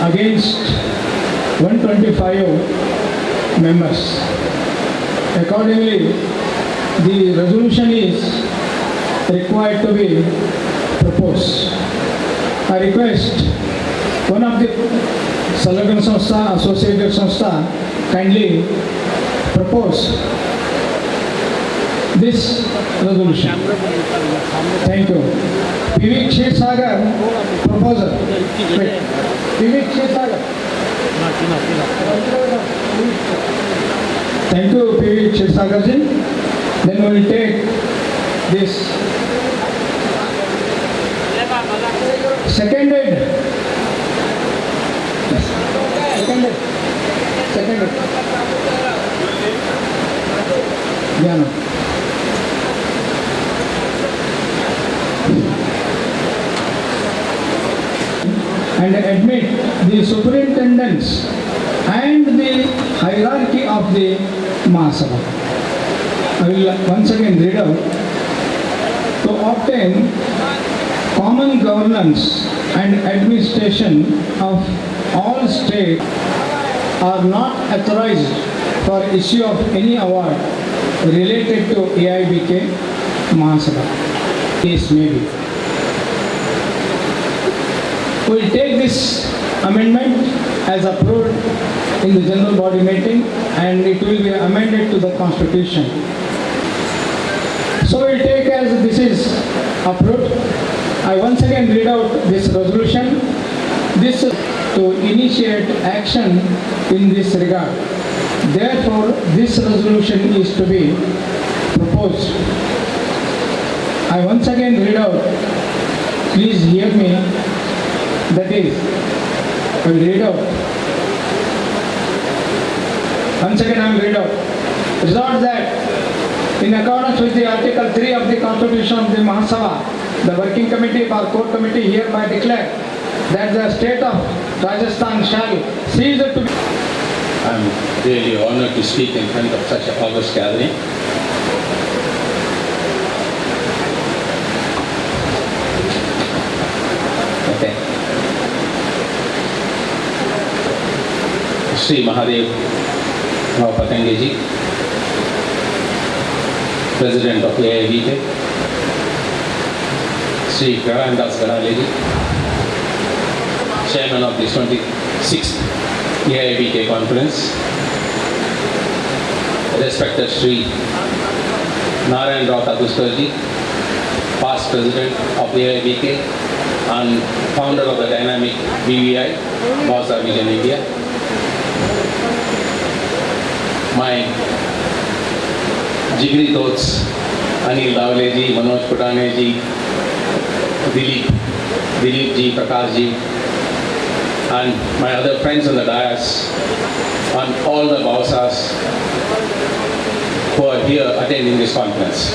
against 125 members. Accordingly, the resolution is required to be proposed. I request one of the Salagan Sanstha, associated Sanstha, kindly propose this resolution. Thank you. PV Kshetrasagar, proposer. Wait. PV Kshetrasagar. Thank you, PV Kshetrasagar ji. Then we will take this. Seconded. Yeah, no. And admit the superintendence and the hierarchy of the Mahasabha. I will once again read out. To obtain common governance and administration of all states are not authorized for issue of any award related to AIBK Mahasabha. Case may be. We will take this amendment as approved in the general body meeting and it will be amended to the constitution. So we will take as this is approved. I once again read out this resolution. This is to initiate action in this regard. Therefore, this resolution is to be proposed. I once again read out. Please hear me. That is, I will read out. Once again I will read out. Resolved that in accordance with the Article 3 of the Constitution of the Mahasabha, the Working Committee or Core Committee hereby declare that the state of Rajasthan shall cease to be. I am really honored to speak in front of such a august gathering. Okay. Sri Mahadev Rao Patange ji, President of AIBK, Sri Karandas Garale ji, Chairman of the 26th AIBK Conference, respected Sri Narayan Rao Takuskar ji, past President of AIBK and founder of the dynamic BVI, Bhavsar Vision India. My Jigri Dosts, Anil Davle ji, Manoj Putane ji, Dilip ji, Prakash ji, and my other friends on the dais, and all the Bhavsars who are here attending this conference.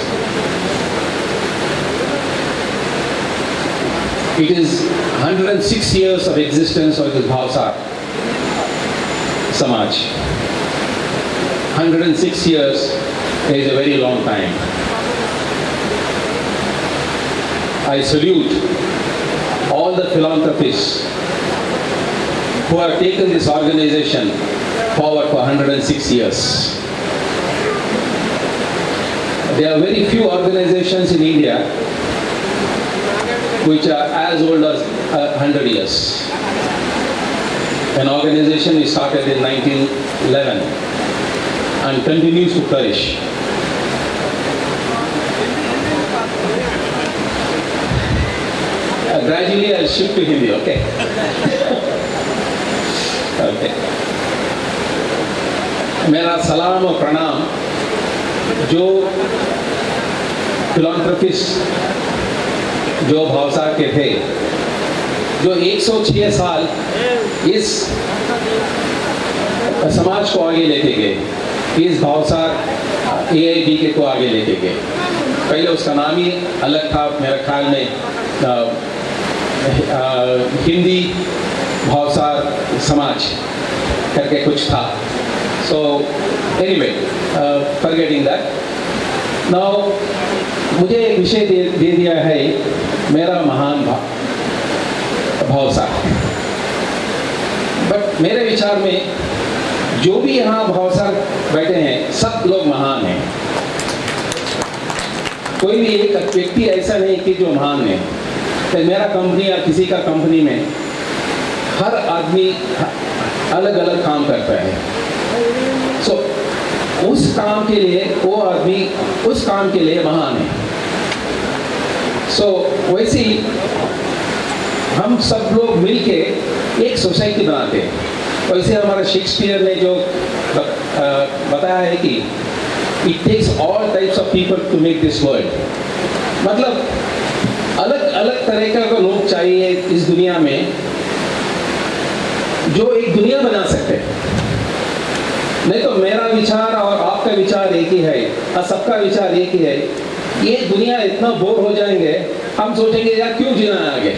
It is 106 years of existence of this Bhavsar Samaj. 106 years is a very long time. I salute all the philanthropists who have taken this organization forward for 106 years. There are very few organizations in India which are as old as 100 years. An organization is started in 1911 and continues to flourish. Gradually I'll shift to Hindi, okay? Okay. मेरा सलाम और प्रणाम जो फिलॉन्थ्रोपिस्ट जो भावसार के थे, जो 106 साल इस समाज को आगे लेके गए, इस भावसार AIBK को आगे लेके गए। पहले उसका नाम ही अलग था, मेरे ख्याल में हिंदी भावसार समाज करके कुछ था। So anyway, forgetting that, now मुझे एक विषय दे दिया है मेरा महान भावसार। बट मेरे विचार में जो भी यहाँ भावसार बैठे हैं सब लोग महान हैं। कोई भी एक व्यक्ति ऐसा नहीं कि जो महान है। तो मेरा कंपनी या किसी का कंपनी में हर आदमी अलग अलग काम करता है। सो उस काम के लिए वो आदमी उस काम के लिए महान है। सो वैसे ही हम सब लोग मिलके एक सोसाइटी बनाते हैं। वैसे हमारा शेक्सपियर ने जो बताया है कि it takes all types of people to make this world. मतलब अलग अलग तरह का लोग चाहिए इस दुनिया में जो एक दुनिया बना सकते हैं। नहीं तो मेरा विचार और आपका विचार एक ही है और सबका विचार एक ही है। ये दुनिया इतना बोर हो जाएंगे, हम सोचेंगे यार क्यों जीना है आगे।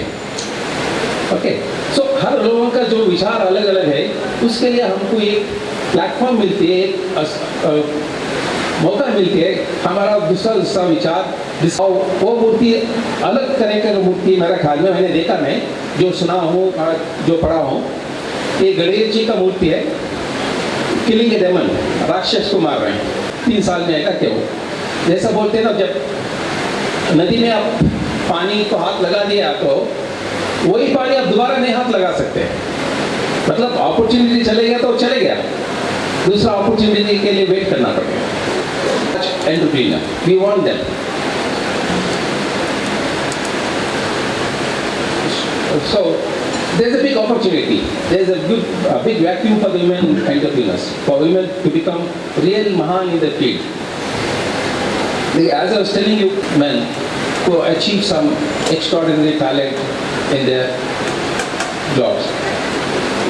ओके, सो हर लोगों का जो विचार अलग अलग है, उसके लिए हमको एक प्लेटफॉर्म मिलती है, एक मौका मिलती है हमारा दूसरा विचार। वो मूर्ति अलग तरह का मूर्ति मेरा ख्याल में मैंने देखा, मैं जो सुना हूँ जो पढ़ा हूँ, ये गणेश जी का मूर्ति है। किलिंग ए डेमन, राक्षस को मार रहे हैं 3 साल में आएगा क्या वो। जैसा बोलते हैं ना, जब नदी में आप पानी को हाथ लगा दिया तो वही पानी आप दोबारा नहीं हाथ लगा सकते। मतलब अपॉर्चुनिटी चले गया तो चले गया, दूसरा अपॉर्चुनिटी के लिए वेट करना पड़ेगा। Entrepreneur, we want them. So there's a big opportunity. There's a big vacuum for women entrepreneurs, for women to become real mahan in the field. As I was telling you, men who achieve some extraordinary talent in their jobs.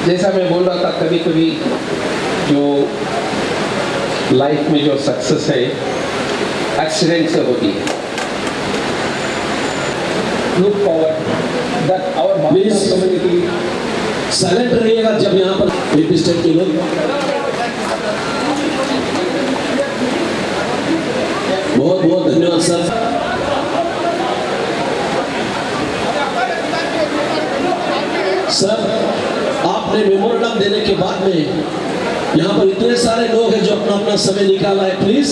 जैसा मैं बोल रहा था, कभी कभी जो life में जो सक्सेस है एक्सीडेंट से होती है। Look forward that our community silent रहिएगा जब यहाँ पर एपी स्टेट के लोग। बहुत बहुत धन्यवाद सर। सर, आपने मेमोरेंडम देने के बाद में यहाँ पर इतने सारे लोग हैं जो अपना अपना समय निकाला है। प्लीज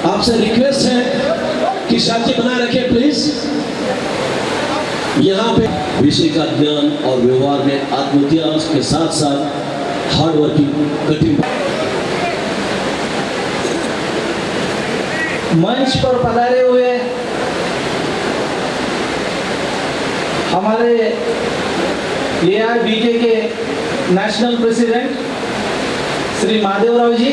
आपसे रिक्वेस्ट है कि शांति बनाए रखें प्लीज। यहाँ पे विषय का ज्ञान और व्यवहार में आत्मत्याग के साथ साथ हार्ड वर्किंग कठिन। मंच पर पधारे हुए हमारे AIBK के नेशनल प्रेसिडेंट श्री महादेवराव जी,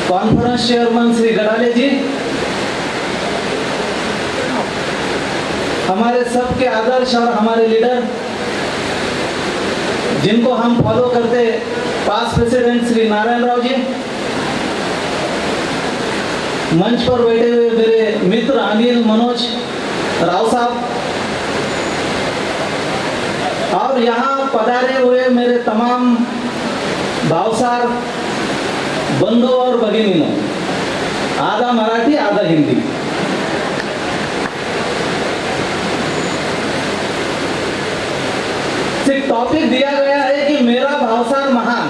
कॉन्फ्रेंस चेयरमैन श्री गडाले जी, हमारे सबके आदर्श और हमारे लीडर जिनको हम फॉलो करते, पास्ट प्रेसिडेंट श्री नारायण राव जी, मंच पर बैठे हुए मेरे मित्र अनिल मनोज राव साहब, और यहाँ पधारे हुए मेरे तमाम भावसार बंधु और भगिनियों, आधा मराठी आधा हिंदी। सिर्फ टॉपिक दिया गया है कि मेरा भावसार महान।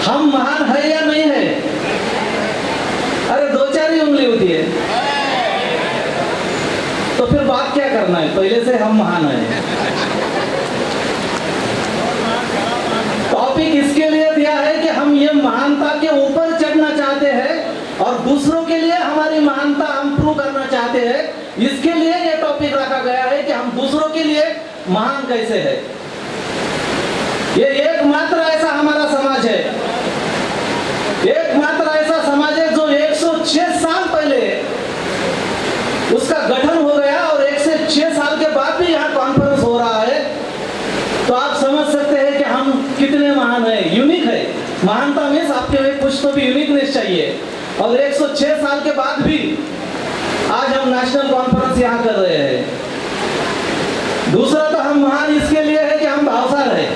हम महान है या नहीं है? अरे 2-4 ही उंगली होती है, तो फिर बात क्या करना है? पहले से हम महान हैं। टॉपिक इसके लिए दिया है कि हम ये महानता के ऊपर चढ़ना चाहते हैं और दूसरों के लिए हमारी महानता हम प्रूव करना चाहते हैं। इसके लिए ये टॉपिक रखा गया है कि हम दूसरों के लिए महान कैसे है। ये एकमात्र ऐसा हमारा समाज है, एकमात्र ऐसा समाज है जो 106 साल पहले उसका गठन हो गया और 106 साल के बाद भी यहाँ कॉन्फ्रेंस हो रहा है। तो आप समझ सकते हैं कि हम कितने महान हैं, यूनिक है। महानता में आपके में कुछ तो भी यूनिकनेस चाहिए, और 106 साल के बाद भी आज हम नेशनल कॉन्फ्रेंस यहाँ कर रहे हैं। दूसरा तो हम महान इसके लिए है कि हम भावसार है।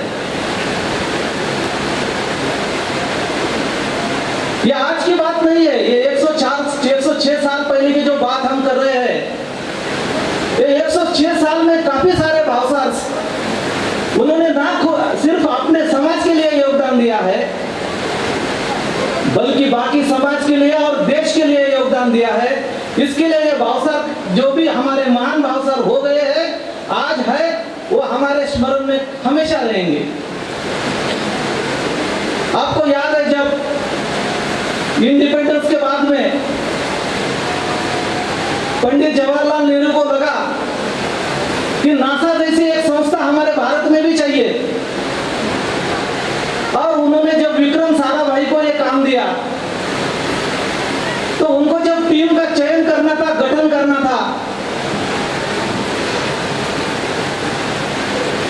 ये आज की बात नहीं है, ये 106 साल पहले की जो बात हम कर रहे हैं, ये 106 106 साल में काफी सारे भावसार उन्होंने ना सिर्फ अपने समाज के लिए योगदान दिया है, बल्कि बाकी समाज के लिए और देश के लिए योगदान दिया है। इसके लिए ये भावसार जो भी हमारे महान भावसार हो गए हैं, आज है, वो हमारे स्मरण में हमेशा रहेंगे। आपको याद है जब इंडिपेंडेंस के बाद में पंडित जवाहरलाल नेहरू को लगा कि नासा जैसी एक संस्था हमारे भारत में भी चाहिए, और उन्होंने जब विक्रम साराभाई को यह काम दिया, तो उनको जब टीम का चयन करना था, गठन करना था,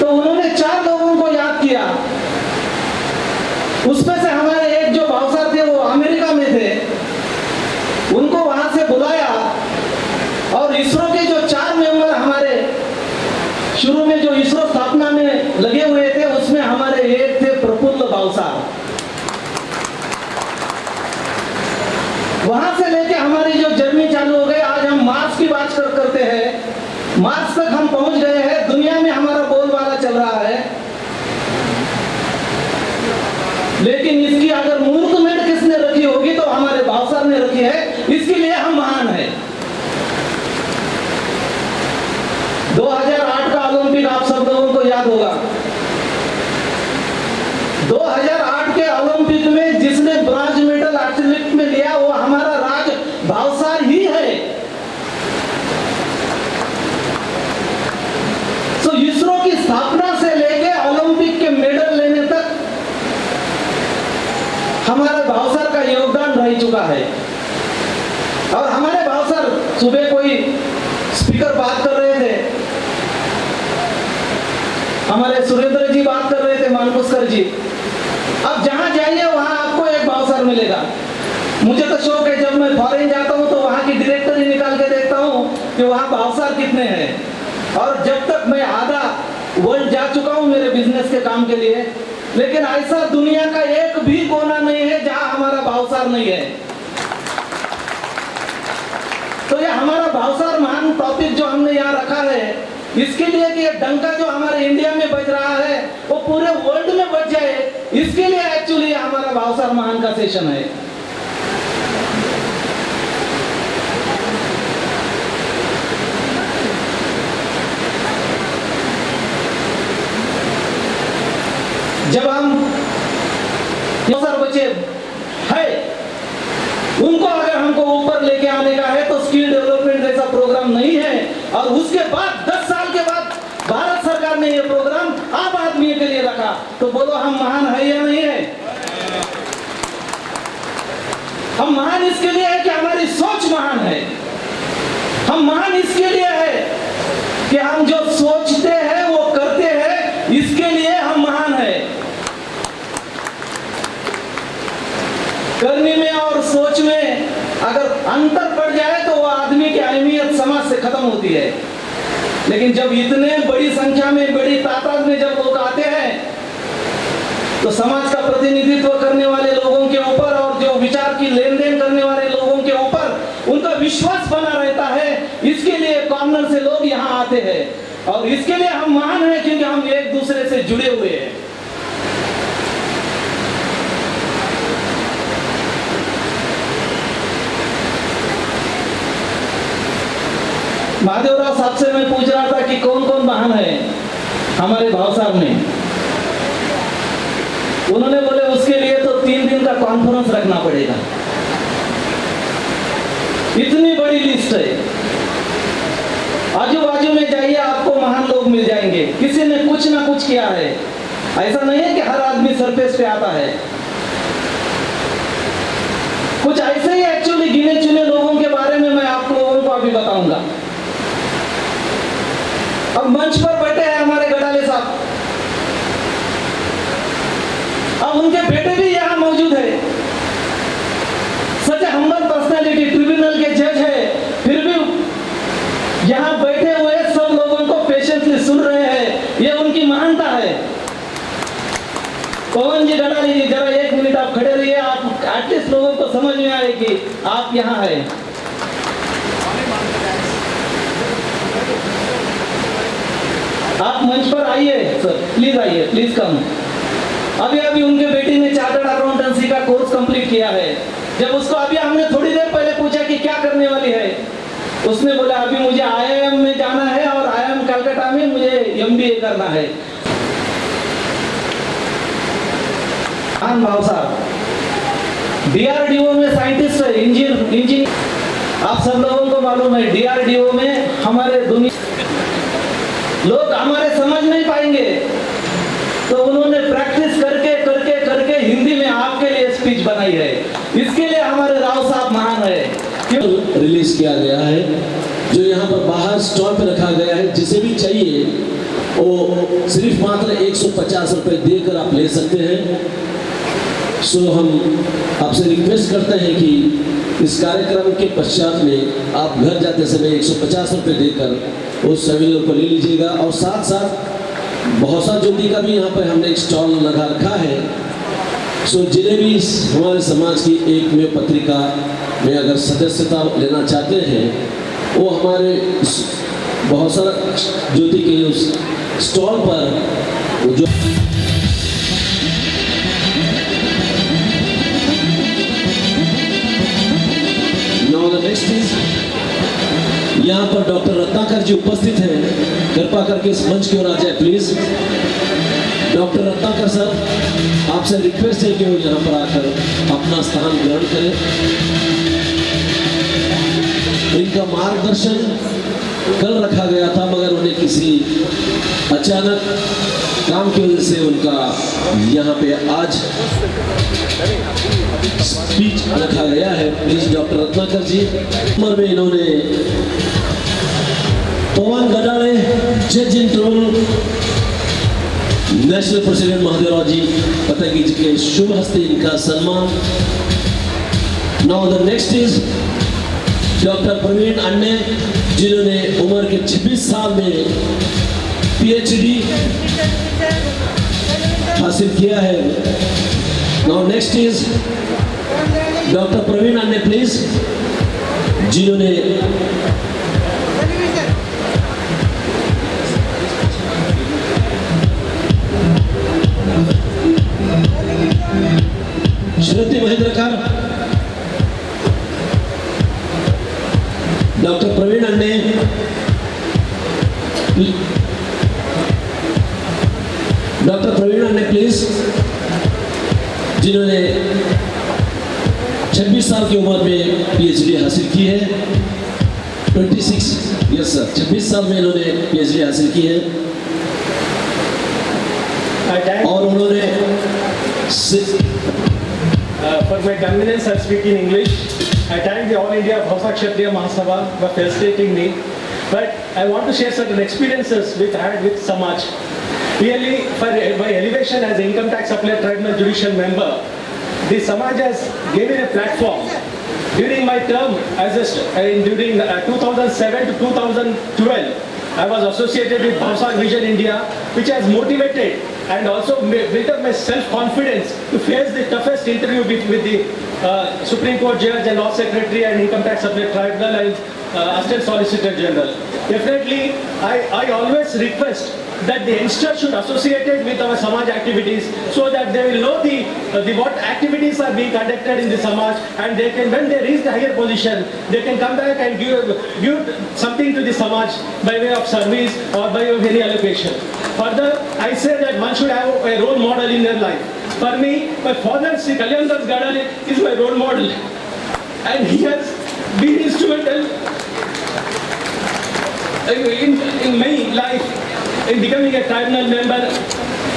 तो उन्होंने 4 लोगों को याद किया। उसमें से हमारे एक जो भावसार थे वो अमेरिका में थे, उनको वहां से बुलाया, और इसरो के जो 4 मेंबर हमारे शुरू में जो इसरो स्थापना में लगे हुए थे, उसमें हमारे एक थे प्रफुल्ल भावसार। वहां से लेके हमारी जो जर्नी चालू हो गई, आज हम मार्स की बात करते हैं, मार्स तक हम पहुंच गए हैं, दुनिया में हमारा बोलबाला चल रहा है। लेकिन इसकी अगर मुहूर्तमेंट किसने रखी होगी तो हमारे भावसार ने रखी है, इसके लिए हम महान हैं। 2008 का ओलंपिक आप सब लोगों को याद होगा। 2008 के ओलंपिक में जिसने ब्रॉन्ज मेडल एथलीट में लिया वो हमारा राज भावसार ही है। तो इसरो की स्थापना से लेके ओलंपिक के मेडल लेने तक हमारे भावसार का योगदान रह चुका है। और हमारे भावसार, सुबह कोई स्पीकर बात कर रहे थे, हमारे सुरेंद्र जी बात कर रहे थे, मानपुष्कर जी, अब जहां जाइए वहां आपको एक भावसार मिलेगा। मुझे तो शौक है, जब मैं फॉरेन जाता हूं तो वहां की डायरेक्टरी निकाल के देखता हूं कि वहां भावसार कितने हैं। और जब तक मैं आधा वर्ल्ड जा चुका हूं मेरे बिजनेस के काम के लिए, लेकिन ऐसा दुनिया का एक भी कोना नहीं है जहां हमारा भावसार नहीं है। तो ये हमारा भावसार महान टॉपिक जो हमने यहाँ रखा है, इसके लिए कि ये डंका जो हमारे इंडिया में बज रहा है वो पूरे वर्ल्ड में बज जाए, इसके लिए एक्चुअली हमारा भावसार महान का सेशन है। जब हम भावसार बच्चे है, उनको अगर हमको ऊपर लेके आने का है तो स्किल डेवलपमेंट जैसा प्रोग्राम नहीं है, और उसके बाद 10 साल के बाद भारत सरकार ने ये प्रोग्राम आम आदमी के लिए रखा, तो बोलो हम महान है या नहीं है? हम महान इसके लिए है कि हमारी सोच महान है। हम महान इसके लिए है कि हम जो सोचते हैं वो करते हैं, इसके लिए हम महान है। करने में और सोच में अगर अंतर पड़ जाए तो वो आदमी की अहमियत समाज से खत्म होती है। लेकिन जब इतने बड़ी संख्या में, बड़ी तादाद में जब लोग आते हैं, तो समाज का प्रतिनिधित्व करने वाले लोगों के ऊपर और जो विचार की लेन देन करने वाले लोगों के ऊपर उनका विश्वास बना रहता है। इसके लिए कॉर्नर से लोग यहाँ आते हैं, और इसके लिए हम महान हैं क्योंकि हम एक दूसरे से जुड़े हुए हैं। महादेवराव साहब से मैं पूछ रहा था कि कौन कौन महान है हमारे भावसार में। उन्होंने बोले उसके लिए तो 3 दिन का कॉन्फ्रेंस रखना पड़ेगा, इतनी बड़ी लिस्ट है। आजू बाजू में जाइए, आपको महान लोग मिल जाएंगे, किसी ने कुछ ना कुछ किया है। ऐसा नहीं है कि हर आदमी सरफेस पे आता है। कुछ ऐसे ही एक्चुअली गिने चुने लोगों के बारे में मैं आप लोगों को अभी बताऊंगा। अब मंच पर बैठे हैं हमारे गडाले साहब, अब उनके बेटे भी यहाँ मौजूद है। सच हम्बल पर्सनालिटी, ट्रिब्यूनल के जज है, फिर भी यहाँ बैठे हुए सब लोगों को पेशेंटली सुन रहे हैं, ये उनकी महानता है। पवन जी, गडाली जी, जरा 1 मिनट आप खड़े रहिए, आप एटलीस्ट लोगों को समझ में आए कि आप यहाँ है। आप मंच पर आइए सर, प्लीज आइए, प्लीज कम। अभी अभी उनके बेटी ने चार्टर्ड अकाउंटेंसी का कोर्स कंप्लीट किया है। जब उसको अभी हमने थोड़ी देर पहले पूछा कि क्या करने वाली है, उसने बोला अभी मुझे आईआईएम में जाना है और आईआईएम कलकत्ता में मुझे एमबीए करना है। भाव साहब डीआरडीओ में साइंटिस्ट है, इंजीनियर। आप सब लोगों को मालूम है डीआरडीओ में हमारे दुनिया लोग हमारे समझ नहीं पाएंगे, तो उन्होंने प्रैक्टिस करके करके करके हिंदी में आपके लिए स्पीच बनाई है। इसके लिए हमारे राव साहब महान है। रिलीज किया गया है जो यहाँ पर बाहर स्टॉल पे रखा गया है। जिसे भी चाहिए वो सिर्फ मात्र 150 रुपए देकर आप ले सकते हैं। सो हम आपसे रिक्वेस्ट करते हैं कि इस कार्यक्रम के पश्चात में आप घर जाते समय 150 रुपए देकर उस सेमिनार को ले लीजिएगा। और साथ साथ बहुत सा ज्योति का भी यहाँ पर हमने एक स्टॉल लगा रखा है। सो जिन्हें भी हमारे समाज की एक में पत्रिका में अगर सदस्यता लेना चाहते हैं वो हमारे बहुत सारा ज्योति के उस स्टॉल पर जो नेक्स्ट इज यहाँ पर डॉक्टर रत्नाकर जी उपस्थित हैं। कृपा करके इस मंच की ओर आ जाए प्लीज। डॉक्टर रत्नाकर सर, आपसे रिक्वेस्ट है कि वो यहाँ पर आकर अपना स्थान ग्रहण करें। इनका मार्गदर्शन कल रखा गया था मगर उन्हें किसी अचानक काम की वजह से उनका यहाँ पे आज स्पीच रखा गया है। Please doctor Ratnakar ji. उम्र में इन्होंने पवन गडाले जज in tribunal national president Mahadevrao ji Patangi ji के शुभ हस्ते इनका सम्मान। Now the next is doctor Praveen Anne जिन्होंने उम्र के 26 साल में पीएचडी हासिल किया है। Now next is doctor Praveen Anne please जिन्होंने श्रुति महेंद्रकर, डॉक्टर प्रवीण अन्ने, डॉक्टर प्रवीण अन्ने प्लीज जिन्होंने 26 साल की उम्र में पीएचडी हासिल की है। 26 यस सर, 26 साल में इन्होंने पीएचडी हासिल की है और उन्होंने for my convenience I speak in English. I thank the All India Bhausa Kshatriya Mahasabha for facilitating me. But I want to share certain experiences which I had with Samaj. Really, for my elevation as income tax appeal tribunal judicial member, the Samaj has given a platform. During my term as during 2007 to 2012, I was associated with Bhausa Vision India, which has motivated and also built up my self-confidence to face the toughest interview with the Supreme Court Judge and Law Secretary and Income Tax Appellate Tribunal and Assistant Solicitor General. Definitely, I always request that the youngsters should associate it with our Samaj activities so that they will know the what activities are being conducted in the Samaj, and they can, when they reach the higher position, they can come back and give something to the Samaj by way of service or by way of any allocation. Further, I say that one should have a role model in their life. For me, my father, Sri Kalyan Das Gadale, is my role model, and he has been instrumental in my life in becoming a tribunal member.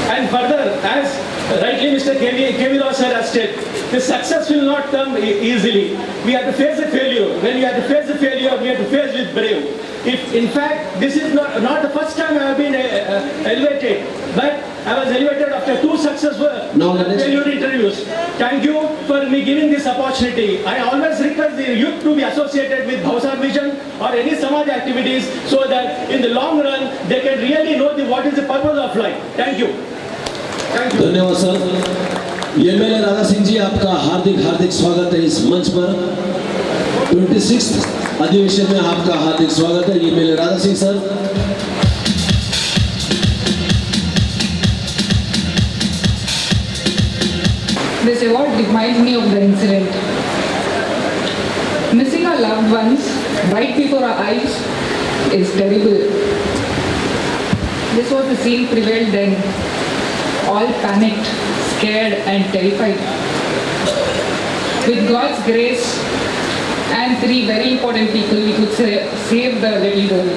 And further, as rightly Mr. K.V. Rao sir has said, the success will not come easily. We have to face the failure. When we have to face the failure, we have to face with brave. If in fact this is not the first time I have been elevated, but I was elevated after 2 successful failure interviews. Thank you for me giving this opportunity. I always request the youth to be associated with Bhausa Vision or any Samaj activities so that in the long run they can really know what is the purpose of life. Thank you. Thank you. धन्यवाद sir. MLA Radha Singh ji, आपका हार्दिक स्वागत है इस मंच पर। 26 अधिवेशन में आपका हार्दिक स्वागत है MLA Radha Singh sir. reminds me of the incident. Missing our loved ones right before our eyes is terrible. This was the scene prevailed then, all panicked, scared and terrified. With God's grace and 3 very important people, we could save the little girl.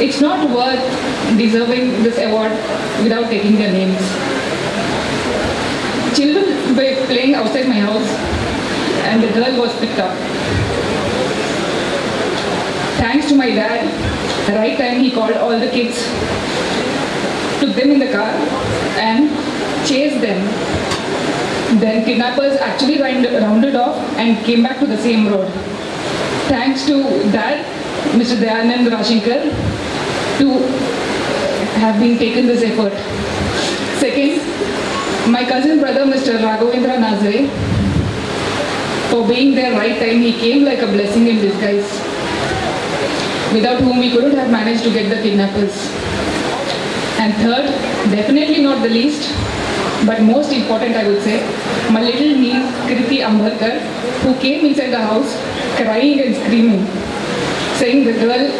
It's not worth deserving this award without taking their names. Children were playing outside my house and the girl was picked up. Thanks to my dad, the right time he called all the kids, took them in the car and chased them. Then kidnappers actually rounded off and came back to the same road. Thanks to Dad, Mr. Dayanand Rashinkar, to have been taken this effort. Second, my cousin brother, Mr. Raghavendra Nazare, for being there right time. He came like a blessing in disguise, without whom we couldn't have managed to get the kidnappers. And third, definitely not the least, but most important I would say, my little niece Kriti Ambarkar, who came inside the house crying and screaming, saying the girl,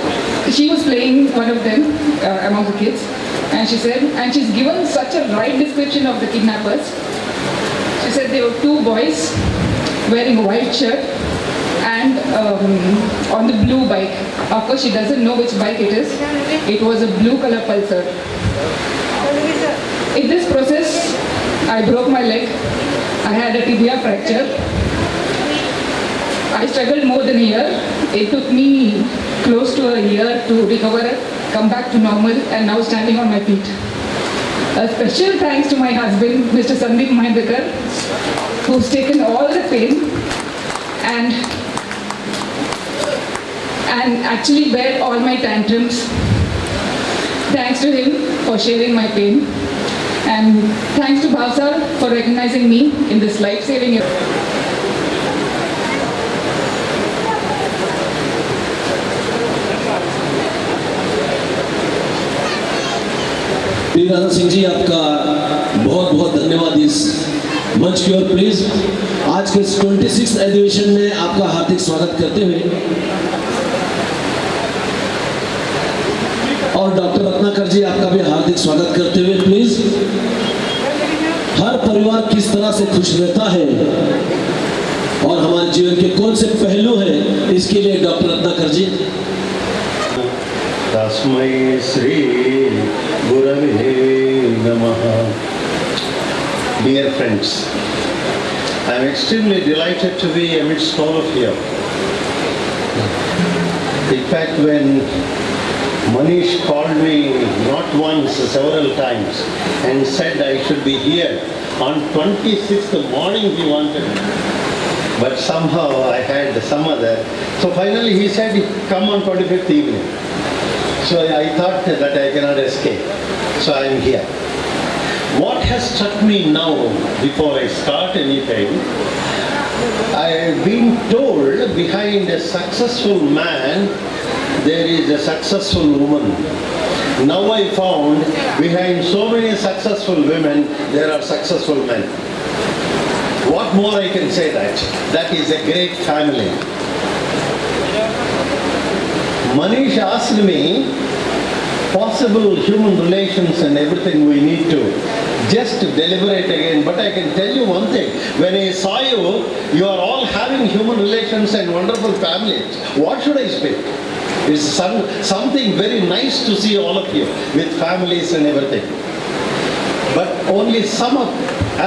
she was playing one of them among the kids, and she said, and she's given such a right description of the kidnappers. She said there were 2 boys wearing a white shirt and on the blue bike. Of course, she doesn't know which bike it is. It was a blue color Pulsar. In this process, I broke my leg. I had a tibia fracture. I struggled more than a year. It took me close to a year to recover, come back to normal, and now standing on my feet. A special thanks to my husband, Mr. Sandeep Mahindekar, who's taken all the pain and actually bear all my tantrums. Thanks to him for sharing my pain. And thanks to Bhavsar for recognizing me in this life-saving effort. Rana Singh ji, आपका बहुत बहुत धन्यवाद इस मंच की ओर। Please आज के 26th अधिवेशन में आपका हार्दिक स्वागत करते हुए और डॉक्टर रत्नाकर जी, आपका भी हार्दिक स्वागत करते हुए प्लीज, हर परिवार किस तरह से खुश रहता है और हमारे जीवन के कौन से पहलू हैं, इसके लिए डॉक्टर रत्नाकर जी। तस्मै श्री गुरवे नमः। Dear friends, I am extremely delighted to be amidst all of you. In fact, when Manish called me not once, several times, and said I should be here on 26th morning, he wanted me. But somehow I had some other. So finally he said, come on 25th evening. So I thought that I cannot escape. So I am here. What has struck me now, before I start anything, I have been told behind a successful man, there is a successful woman. Now I found behind so many successful women, there are successful men. What more I can say that? That is a great family. Manish asked me possible human relations and everything we need to just deliberate again. But I can tell you one thing. When I saw you, you are all having human relations and wonderful families. What should I speak? It's something very nice to see all of you with families and everything. But only some of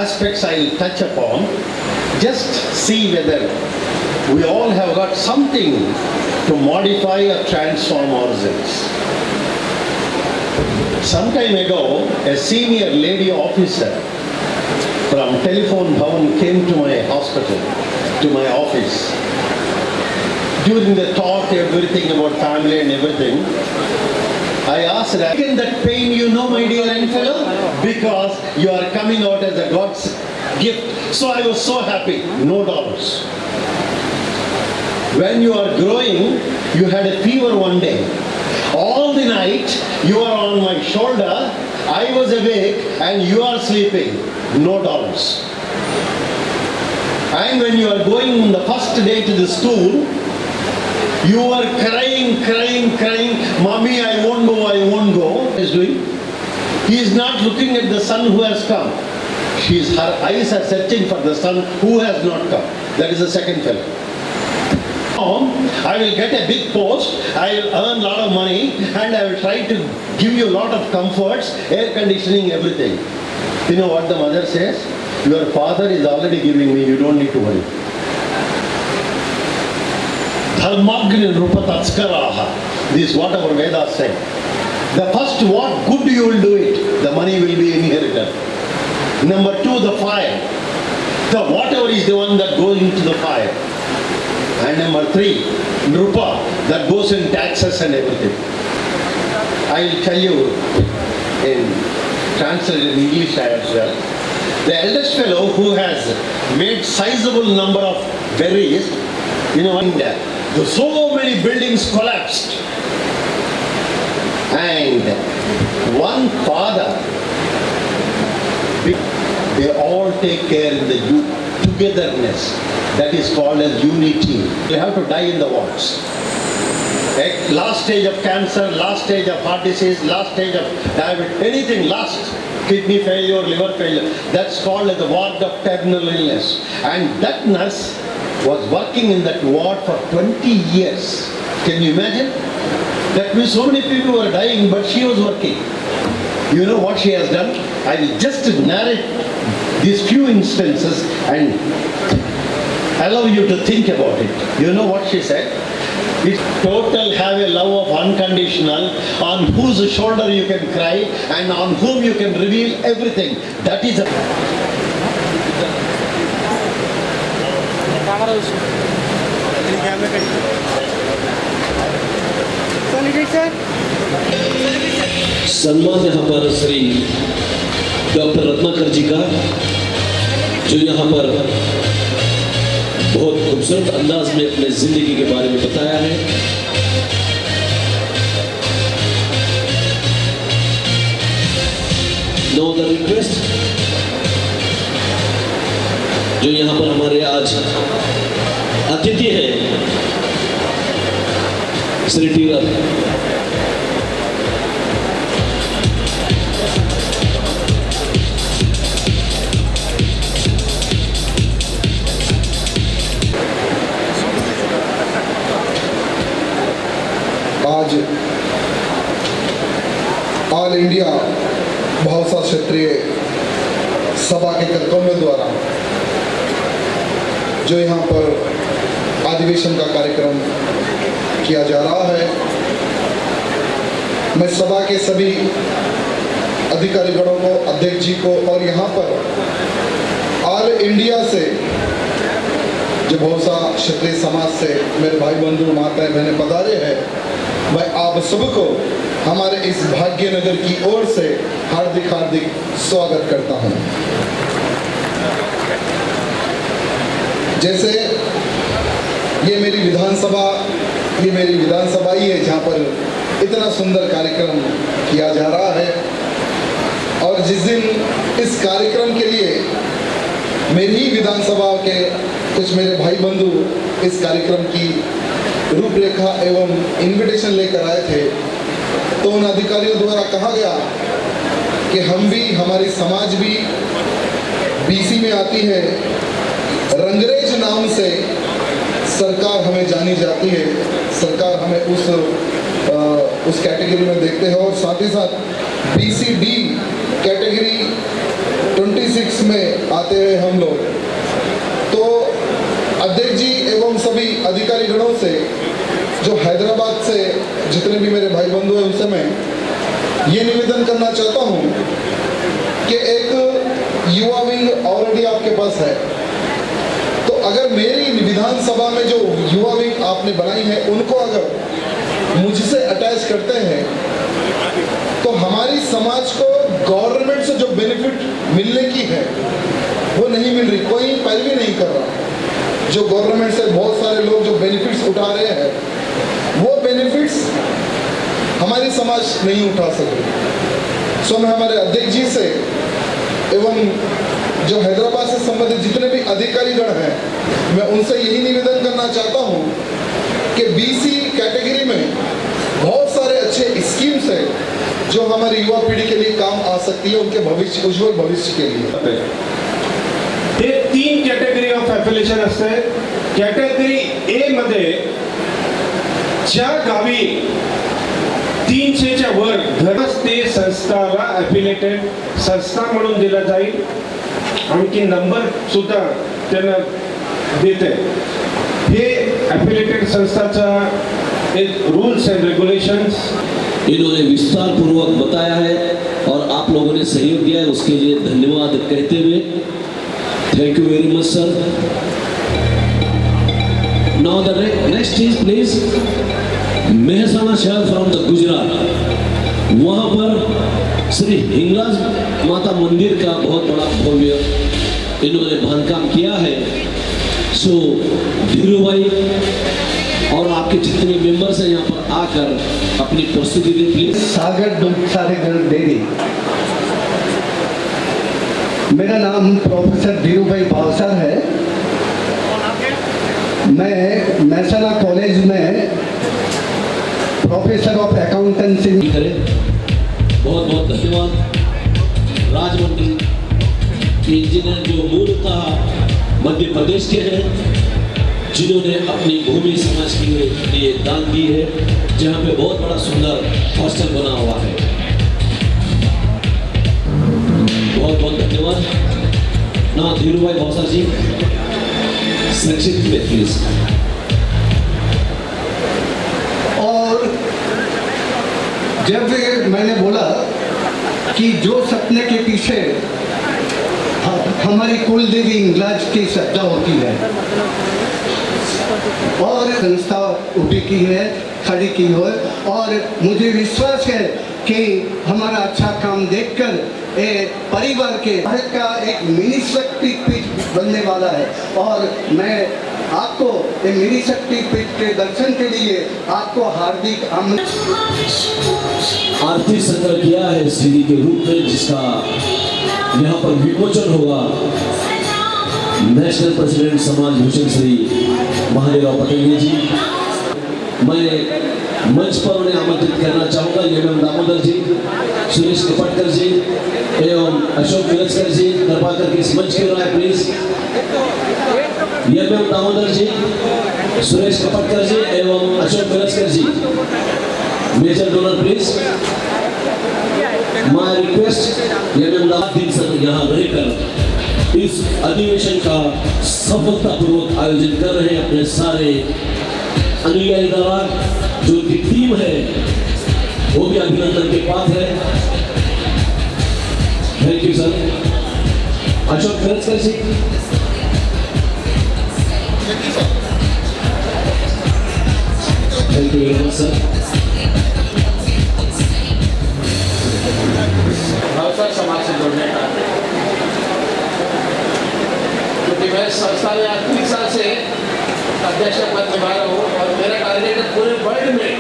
aspects I will touch upon. Just see whether we all have got something to modify or transform ourselves. Some time ago, a senior lady officer from Telephone Bhavan came to my hospital, to my office. During the talk, everything about family and everything, I asked her, "Can that pain you know, my dear young fellow? Because you are coming out as a God's gift." So I was so happy, no dollars. When you are growing, you had a fever one day. All the night, you are on my shoulder, I was awake and you are sleeping, no dollars. And when you are going the first day to the school, you are crying, Mommy, I won't go, I won't go. What is doing? He is not looking at the son who has come. Her eyes are searching for the son who has not come. That is the second fellow. I will get a big post, I will earn a lot of money, and I will try to give you a lot of comforts, air conditioning, everything. You know what the mother says? Your father is already giving me, you don't need to worry. Dharmagni rupatatskaraha. This is what our Vedas say. The first, what good you will do it, the money will be inherited. Number two, the fire. The whatever is the one that goes into the fire. And number three, Nrupa, that goes in taxes and everything. I will tell you in translated in English as well. The eldest fellow who has made sizable number of berries, you know, so many buildings collapsed. And one father, they all take care in the togetherness. That is called as unity. You have to die in the wars. Last stage of cancer, last stage of heart disease, last stage of diabetes, anything last, kidney failure, liver failure, that's called as the ward of terminal illness. And that nurse was working in that ward for 20 years. Can you imagine? That means so many people were dying, but she was working. You know what she has done? I will just narrate these few instances and allow you to think about it. You know what she said? It's total have a love of unconditional, on whose shoulder you can cry and on whom you can reveal everything. That is a... सम्मान यहाँ पर Shri doctor Ratnakar जी का, जो यहाँ पर बहुत खूबसूरत अंदाज में अपने जिंदगी के बारे में बताया है। नो अदर रिक्वेस्ट, जो यहाँ पर हमारे आज अतिथि हैं, श्री टी आज ऑल इंडिया भाषा क्षेत्रीय सभा के कर्तव्य द्वारा जो यहाँ पर अधिवेशन का कार्यक्रम किया जा रहा है, मैं सभा के सभी अधिकारीगणों को, अध्यक्ष जी को और यहाँ पर ऑल इंडिया से जो भाषा क्षेत्रीय समाज से मेरे भाई बंधु माताएं बहनें पधारे हैं, मैं आप सबको हमारे इस भाग्यनगर की ओर से हार्दिक स्वागत करता हूं। जैसे ये मेरी विधानसभा ही है जहां पर इतना सुंदर कार्यक्रम किया जा रहा है, और जिस दिन इस कार्यक्रम के लिए मेरी ही विधानसभा के कुछ मेरे भाई बंधु इस कार्यक्रम की रूपरेखा एवं इनविटेशन लेकर आए थे, तो उन अधिकारियों द्वारा कहा गया कि हम भी, हमारी समाज भी बीसी में आती है, रंगरेज नाम से सरकार हमें जानी जाती है, सरकार हमें उस कैटेगरी में देखते हैं, और साथ ही साथ BCD कैटेगरी 26 में आते हैं हम लोग। तो अध्यक्ष जी एवं सभी अधिकारी गणों से, जो हैदराबाद से जितने भी मेरे भाई बंधु हैं, उनसे मैं ये निवेदन करना चाहता हूँ कि एक युवा विंग ऑलरेडी आपके पास है, तो अगर मेरी विधानसभा में जो युवा विंग आपने बनाई है, उनको अगर मुझसे अटैच करते हैं, तो हमारी समाज को गवर्नमेंट से जो बेनिफिट मिलने की है वो नहीं मिल रही, कोई पैरवी नहीं कर रहा। जो गवर्नमेंट से बहुत सारे लोग जो बेनिफिट्स उठा रहे हैं, वो बेनिफिट्स हमारी समाज नहीं उठा सके। सो मैं हमारे अध्यक्ष जी से एवं जो हैदराबाद से संबंधित जितने भी अधिकारीगण हैं, मैं उनसे यही निवेदन करना चाहता हूं कि बीसी कैटेगरी में बहुत सारे अच्छे स्कीम्स हैं जो हमारी युवा पीढ़ी के लिए काम आ सकती है, उनके भविष्य, उज्जवल भविष्य के लिए। हे 3 कॅटेगरी ऑफ ॲफिलिएशन असते. कॅटेगरी ए मध्ये ज्या गावी 300च्या वर धरस ते संस्थाला ॲफिलिएटेड संस्था म्हणून दिला जाईल. आणखी नंबर सुद्धा त्यांना देते. हे ॲफिलिएटेड संस्थाचा एक रूल्स एंड रेगुलेशंस इन्होंने विस्तार पूर्वक बताया है और आप लोगों ने सहयोग दिया है, उसके लिए धन्यवाद कहते हुए thank you very much sir. Now the next is please Mehsana शहर फ्रॉम द गुजरात. वहां पर श्री हिंगलाज माता मंदिर का बहुत बड़ा भव्य इन्होंने बांधकाम किया है. सो धीरू भाई और आपके जितने मेंबर्स हैं यहाँ पर आकर अपनी प्रस्तुति दें प्लीज. सागर दूध सागर डेयरी. मेरा नाम प्रोफेसर धीरू भाई भावसर है. मैं मेहसाणा कॉलेज में प्रोफेसर ऑफ अकाउंटेंसी करें. बहुत बहुत धन्यवाद. राजमंड्री के इंजीनियर जो मूलतः मध्य प्रदेश के हैं, जिन्होंने अपनी भूमि समाज के लिए दान दी है, जहाँ पे बहुत बड़ा सुंदर हॉस्टल बना हुआ है. बहुत बहुत धन्यवाद. ना धीरू भाई भावसर जी संक्षिप्त में प्लीज. और जब मैंने बोला कि जो सपने के पीछे हमारी कुल देवी इंग्लाज की श्रद्धा होती है और संस्था उठी की है, खड़ी की है, और मुझे विश्वास है कि हमारा अच्छा काम देखकर परिवार के भारत का एक मिनी शक्तिपीठ बनने वाला है. और मैं आपको मिनी शक्तिपीठ के दर्शन के लिए आपको हार्दिक आरती संग्रह किया है सीडी के रूप में, जिसका यहाँ पर विमोचन होगा. नेशनल प्रेसिडेंट समाज भूषण श्री महादेवराव पटेल जी. मैं मंच पर उन्हें आमंत्रित करना चाहूँगा. एवं दामोदर जी, सुरेश कपटकर जी एवं अशोक विलस्कर जी कृपा करके इस मंच के रहा प्लीज. एवं दामोदर जी, सुरेश कपटकर जी एवं Ashok Vilaskar ji, major donor please. My request एवं दिन सर यहाँ रहकर इस अधिवेशन का सफलतापूर्वक आयोजन कर रहे हैं अपने सारे अनुयायी दलाल, जो उनकी टीम है वो भी अभिनंदन के पात्र है. Thank you sir. Ashok Vilaskar ji. Thank you very much sir. Bhavsar समाज से जुड़ने का, क्योंकि मैं संस्था में आज 30 साल से अध्यक्ष पद निभा रहा हूँ और मेरा टारगेट है पूरे वर्ल्ड में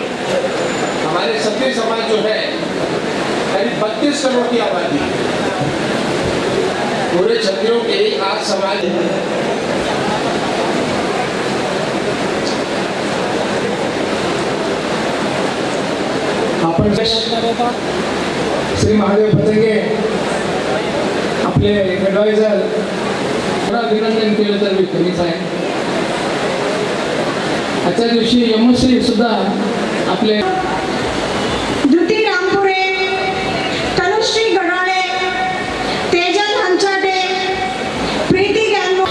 हमारे क्षत्रिय समाज जो है करीब 32 करोड़ की आबादी, पूरे क्षत्रियों के आज समाज आपण श्री महादेव पतंगे आपले ॲडवायझर अभिनंदन केलं तर कमीच आहे. आजच्या दिवशी यमुश्री सुद्धा आपले द्युती रामपुरे, तनुश्री गडाळे, तेजल हंचाटे, प्रीती गॅंगो.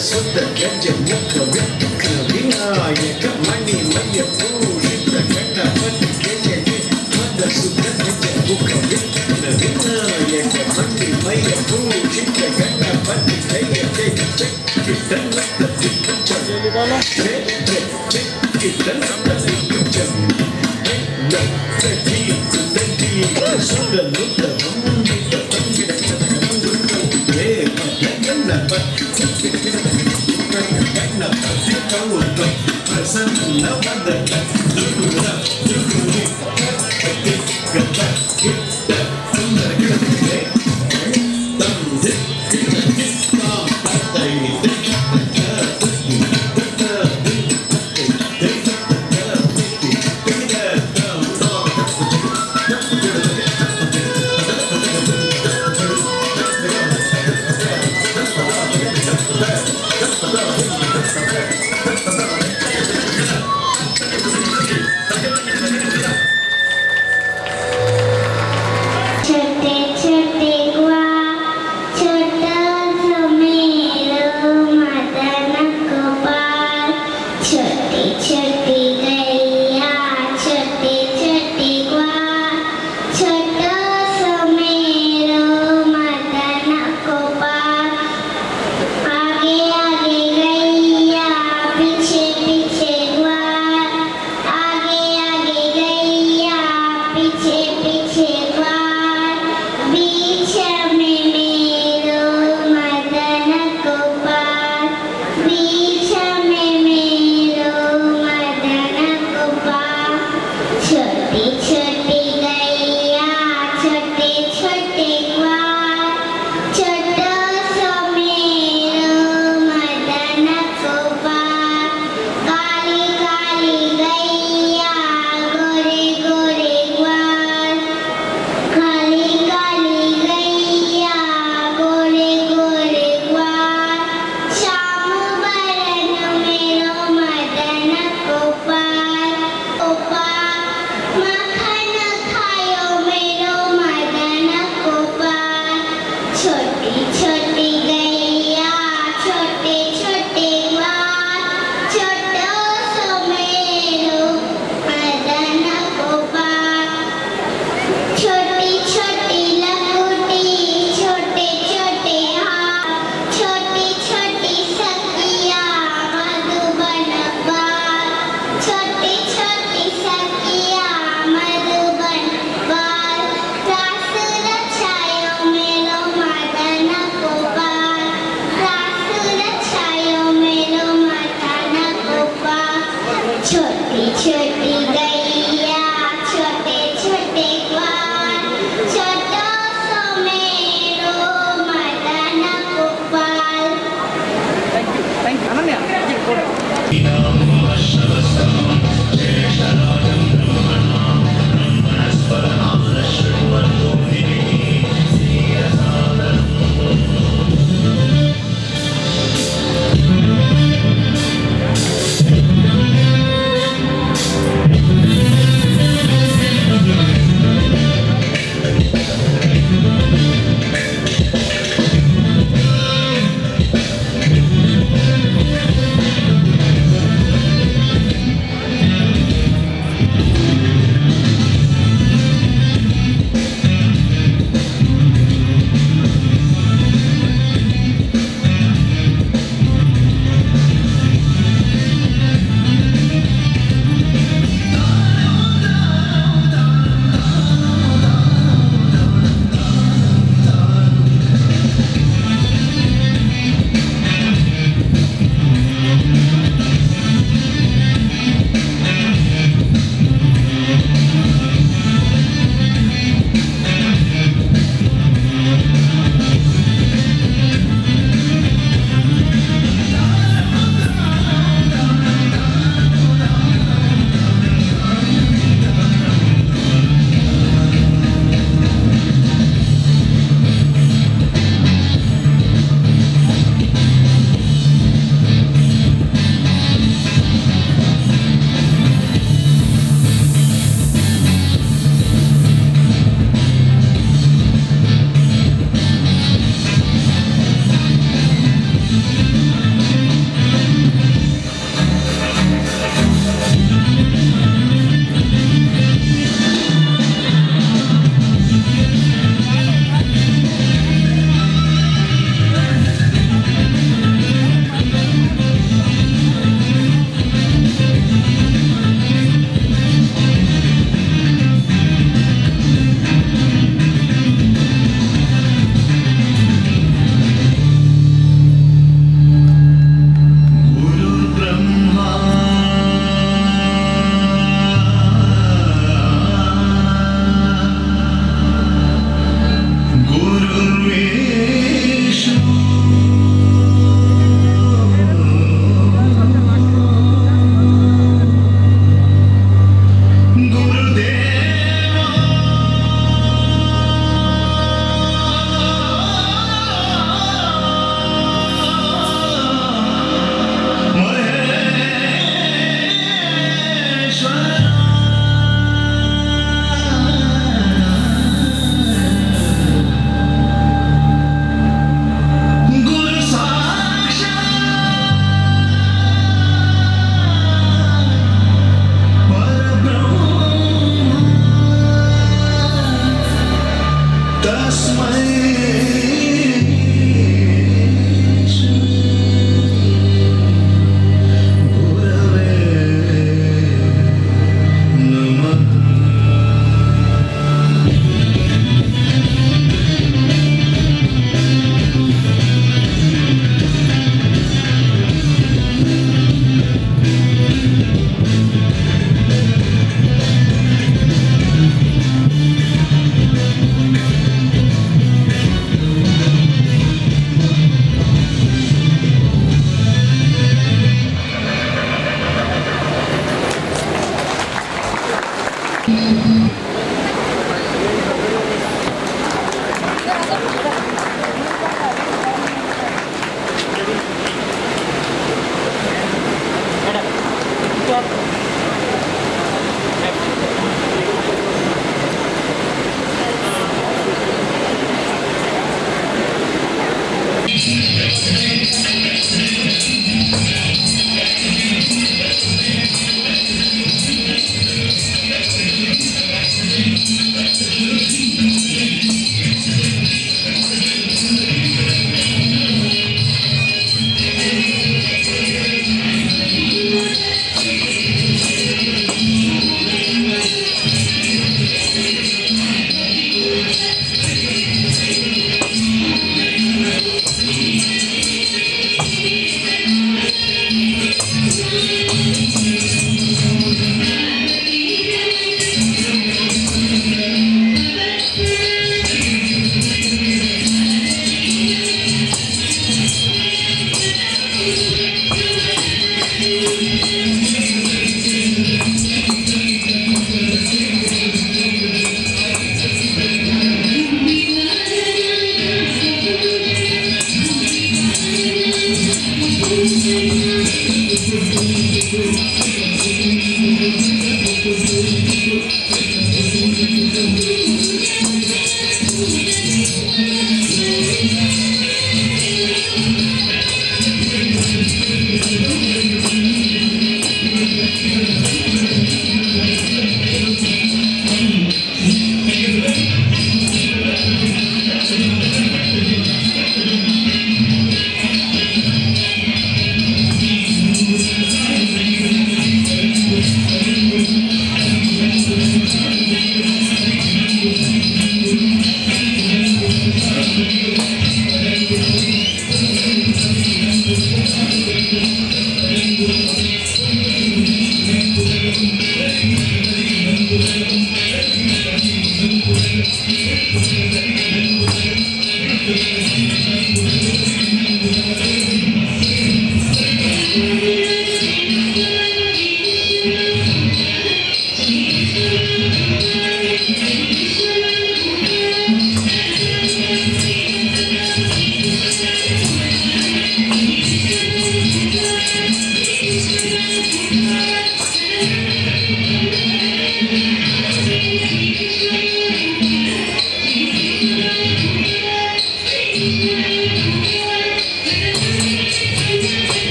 சுத்த கெஞ்ச முக்க விக்க விநாயக மணி மைய பூஷித்த கணபதி கெஞ்ச மத சுத்த கெஞ்ச முக்க விக்க விநாயக மணி மைய பூஷித்த கணபதி கெஞ்ச கிட்டனத்த திச்சம் கிட்டனத்த திச்சம் நத்தி தத்தி சுத்த முத்த முந்திட்ட தங்கிட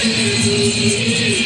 Thank you.